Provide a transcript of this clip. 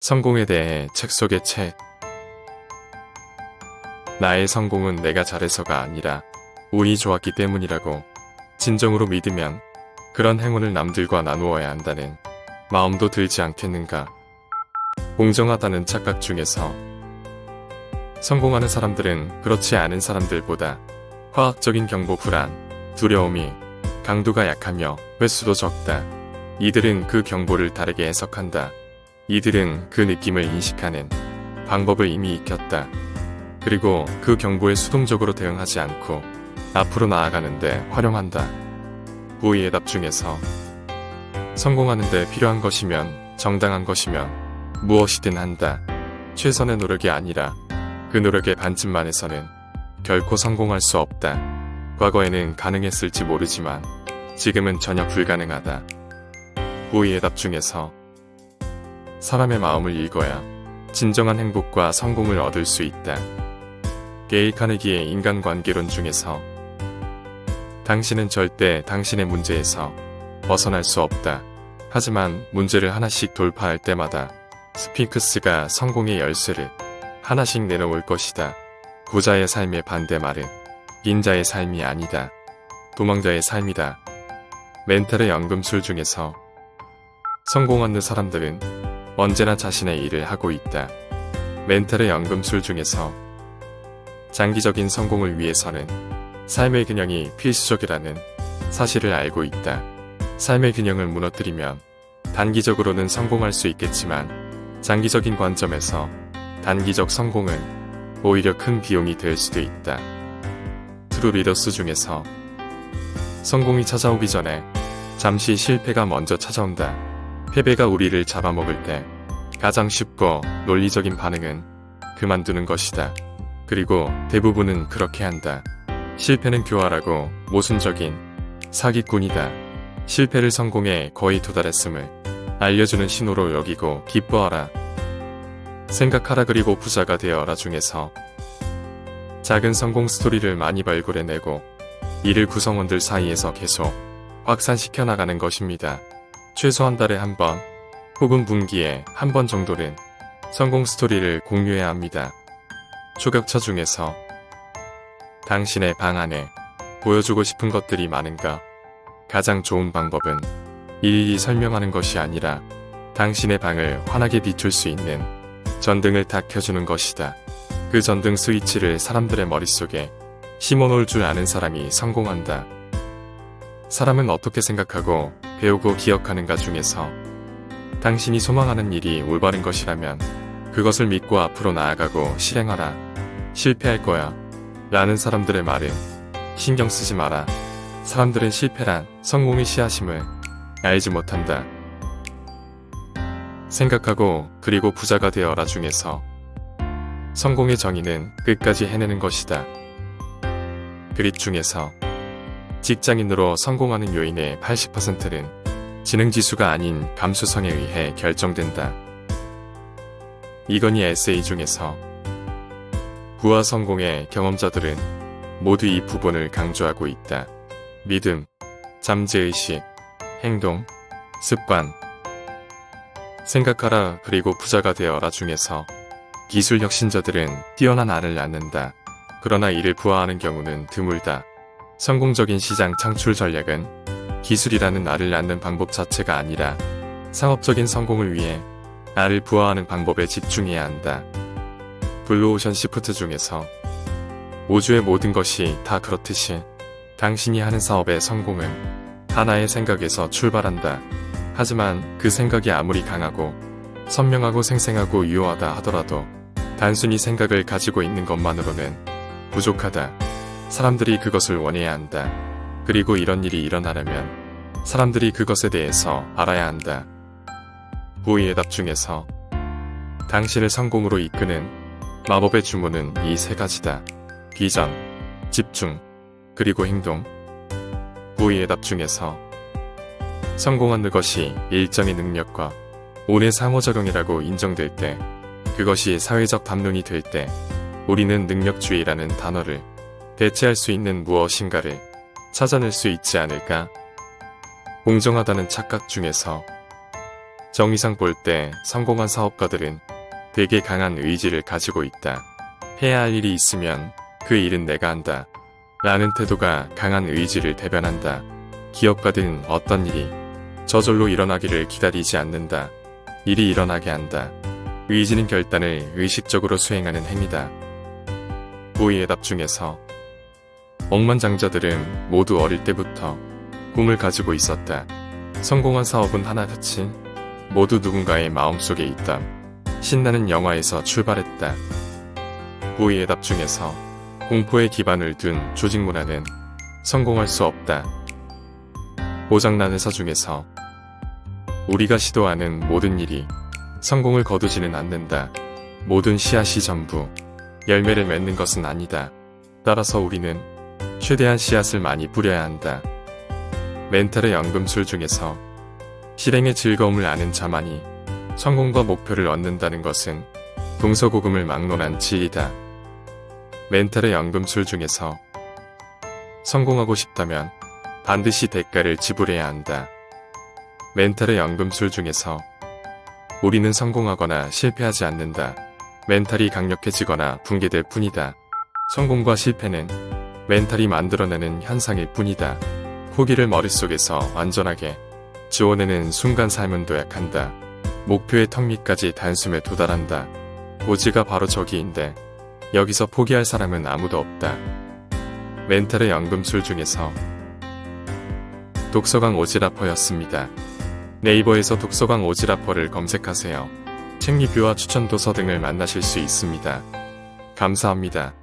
성공에 대해 책 속의 책. 나의 성공은 내가 잘해서가 아니라 운이 좋았기 때문이라고 진정으로 믿으면 그런 행운을 남들과 나누어야 한다는 마음도 들지 않겠는가. 공정하다는 착각 중에서 성공하는 사람들은 그렇지 않은 사람들보다 화학적인 경보 불안, 두려움이 강도가 약하며 횟수도 적다. 이들은 그 경보를 다르게 해석한다. 이들은 그 느낌을 인식하는 방법을 이미 익혔다. 그리고 그 경보에 수동적으로 대응하지 않고 앞으로 나아가는데 활용한다. 부의의 답 중에서 성공하는데 필요한 것이면 정당한 것이면 무엇이든 한다. 최선의 노력이 아니라 그 노력의 반쯤만 해서는 결코 성공할 수 없다. 과거에는 가능했을지 모르지만 지금은 전혀 불가능하다. 부의의 답 중에서 사람의 마음을 읽어야 진정한 행복과 성공을 얻을 수 있다. 게일 카네기의 인간관계론 중에서 당신은 절대 당신의 문제에서 벗어날 수 없다. 하지만 문제를 하나씩 돌파할 때마다 스핑크스가 성공의 열쇠를 하나씩 내놓을 것이다. 부자의 삶의 반대말은 빈자의 삶이 아니다. 도망자의 삶이다. 멘탈의 연금술 중에서 성공하는 사람들은 언제나 자신의 일을 하고 있다. 멘탈의 연금술 중에서 장기적인 성공을 위해서는 삶의 균형이 필수적이라는 사실을 알고 있다. 삶의 균형을 무너뜨리면 단기적으로는 성공할 수 있겠지만 장기적인 관점에서 단기적 성공은 오히려 큰 비용이 될 수도 있다. 트루 리더스 중에서 성공이 찾아오기 전에 잠시 실패가 먼저 찾아온다. 패배가 우리를 잡아먹을 때 가장 쉽고 논리적인 반응은 그만두는 것이다. 그리고 대부분은 그렇게 한다. 실패는 교활하고 모순적인 사기꾼이다. 실패를 성공에 거의 도달했음을 알려주는 신호로 여기고 기뻐하라. 생각하라 그리고 부자가 되어라 중에서 작은 성공 스토리를 많이 발굴해내고 이를 구성원들 사이에서 계속 확산시켜 나가는 것입니다. 최소한 달에 한 번 혹은 분기에 한 번 정도는 성공 스토리를 공유해야 합니다. 초격차 중에서 당신의 방 안에 보여주고 싶은 것들이 많은가? 가장 좋은 방법은 일일이 설명하는 것이 아니라 당신의 방을 환하게 비출 수 있는 전등을 다 켜주는 것이다. 그 전등 스위치를 사람들의 머릿속에 심어놓을 줄 아는 사람이 성공한다. 사람은 어떻게 생각하고 배우고 기억하는가 중에서 당신이 소망하는 일이 올바른 것이라면 그것을 믿고 앞으로 나아가고 실행하라. 실패할 거야 라는 사람들의 말은 신경 쓰지 마라. 사람들은 실패란 성공의 씨앗임을 알지 못한다. 생각하고 그리고 부자가 되어라 중에서 성공의 정의는 끝까지 해내는 것이다. 그릿 중에서 직장인으로 성공하는 요인의 80%는 지능지수가 아닌 감수성에 의해 결정된다. 이건희 에세이 중에서 부와 성공의 경험자들은 모두 이 부분을 강조하고 있다. 믿음, 잠재의식, 행동, 습관. 생각하라 그리고 부자가 되어라 중에서 기술 혁신자들은 뛰어난 알을 낳는다. 그러나 이를 부화하는 경우는 드물다. 성공적인 시장 창출 전략은 기술이라는 알을 낳는 방법 자체가 아니라 상업적인 성공을 위해 알을 부화하는 방법에 집중해야 한다. 블루오션 시프트 중에서 우주의 모든 것이 다 그렇듯이 당신이 하는 사업의 성공은 하나의 생각에서 출발한다. 하지만 그 생각이 아무리 강하고 선명하고 생생하고 유효하다 하더라도 단순히 생각을 가지고 있는 것만으로는 부족하다. 사람들이 그것을 원해야 한다. 그리고 이런 일이 일어나려면 사람들이 그것에 대해서 알아야 한다. 부의의 답 중에서 당신을 성공으로 이끄는 마법의 주문은 이 세 가지다. 비전, 집중, 그리고 행동. 부의의 답 중에서 성공하는 것이 일정의 능력과 운의 상호작용이라고 인정될 때, 그것이 사회적 담론이 될 때 우리는 능력주의라는 단어를 대체할 수 있는 무엇인가를 찾아낼 수 있지 않을까? 공정하다는 착각 중에서 정의상 볼 때 성공한 사업가들은 되게 강한 의지를 가지고 있다. 해야 할 일이 있으면 그 일은 내가 한다. 라는 태도가 강한 의지를 대변한다. 기업가들은 어떤 일이 저절로 일어나기를 기다리지 않는다. 일이 일어나게 한다. 의지는 결단을 의식적으로 수행하는 행위다. 고의의 답 중에서 억만장자들은 모두 어릴 때부터 꿈을 가지고 있었다. 성공한 사업은 하나같이 모두 누군가의 마음속에 있다. 신나는 영화에서 출발했다. 고의의 답 중에서 공포에 기반을 둔 조직 문화는 성공할 수 없다. 고장난 회사 중에서 우리가 시도하는 모든 일이 성공을 거두지는 않는다. 모든 씨앗이 전부 열매를 맺는 것은 아니다. 따라서 우리는 최대한 씨앗을 많이 뿌려야 한다. 멘탈의 연금술 중에서 실행의 즐거움을 아는 자만이 성공과 목표를 얻는다는 것은 동서고금을 막론한 진리다. 멘탈의 연금술 중에서 성공하고 싶다면 반드시 대가를 지불해야 한다. 멘탈의 연금술 중에서 우리는 성공하거나 실패하지 않는다. 멘탈이 강력해지거나 붕괴될 뿐이다. 성공과 실패는 멘탈이 만들어내는 현상일 뿐이다. 포기를 머릿속에서 완전하게 지워내는 순간 삶은 도약한다. 목표의 턱 밑까지 단숨에 도달한다. 고지가 바로 저기인데 여기서 포기할 사람은 아무도 없다. 멘탈의 연금술 중에서 독서강 오지라퍼였습니다. 네이버에서 독서강 오지라퍼를 검색하세요. 책 리뷰와 추천 도서 등을 만나실 수 있습니다. 감사합니다.